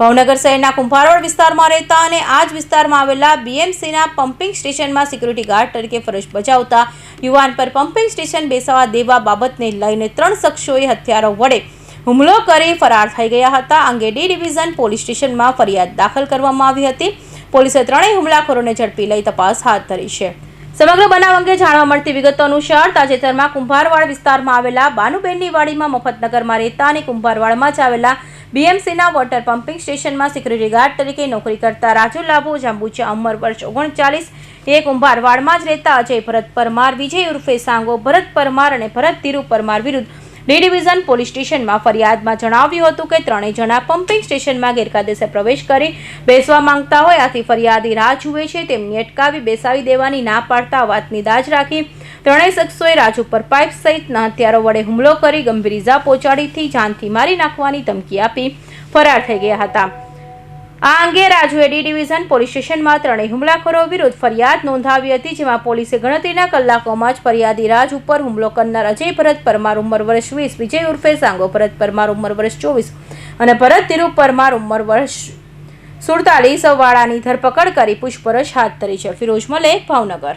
ભાવનગર શહેરના કુંભારવાડ વિસ્તારમાં રહેતા અને આ જ વિસ્તારમાં આવેલા બીએમસીના પમ્પિંગ સ્ટેશનમાં સિક્યુરિટી ગાર્ડ તરીકે ફરજ બજાવતા યુવાન પર પમ્પિંગ સ્ટેશન બેસાડવા દેવા બાબતને લઈને 3 શખ્સોએ હથિયારો વડે હુમલો કરી ફરાર થઈ ગયા હતા. આ અંગે ડી ડિવિઝન પોલીસ સ્ટેશનમાં ફરિયાદ દાખલ કરવામાં આવી હતી. પોલીસે ત્રણેય હુમલાખોરોને ઝડપી લઈ તપાસ હાથ ધરી છે. સમગ્ર બનાવ અંગે જાણવા મળતી વિગતો અનુસાર તાજેતરમાં કુંભારવાડ વિસ્તારમાં આવેલા બાનુબેનની વાડીમાં મફતનગરમાં રહેતા અને કુંભારવાડમાં જ આવેલા બીએમસીના વોટર પમ્પિંગ સ્ટેશનમાં સિક્યુરિટી ગાર્ડ તરીકે નોકરી કરતા રાજુ લાભો જાંબુચા ઉંમર વર્ષ 39 એ કુંભારવાડમાં જ રહેતા અજય ભરત પરમાર, વિજય ઉર્ફે સાંગો ભરત પરમાર અને ભરત ધીરુ પરમાર વિરુદ્ધ ડી ડિવિઝન પોલીસ સ્ટેશનમાં ફરિયાદમાં જણાવ્યું હતું કે ત્રણેય જણા પમ્પિંગ સ્ટેશનમાં ગેરકાયદેસર પ્રવેશ કરી બેસવા માંગતા હોય, આથી ફરિયાદી રાહ જુએ છે તેમની અટકાવી બેસાવી દેવાની ના પાડતા વાતની દાજ રાખી ત્રણેય શખ્સોએ રાજુ પર પાઇપ સહિતના હથિયારો વડે હુમલો કરી ગંભીર ઇજા પહોંચાડીથી જાનથી મારી નાખવાની ધમકી આપી ફરાર થઈ ગયા હતા. આ અંગે રાજુએ ડી ડિવિઝન પોલીસ સ્ટેશનમાં ત્રણેય હુમલાખોરો વિરુદ્ધ ફરિયાદ નોંધાવી હતી, જેમાં પોલીસે ગણતરીના કલાકોમાં જ ફરિયાદી રાજ ઉપર હુમલો કરનાર અજય ભરત પરમાર ઉંમર વર્ષ 20, વિજય ઉર્ફે સાંગો ભરત પરમાર ઉંમર વર્ષ 24 અને ભરત ધીરુ પરમાર ઉંમર વર્ષ 47 વાળાની ધરપકડ કરી પૂછપરછ હાથ ધરી છે. ફિરોઝ મલેક, ભાવનગર.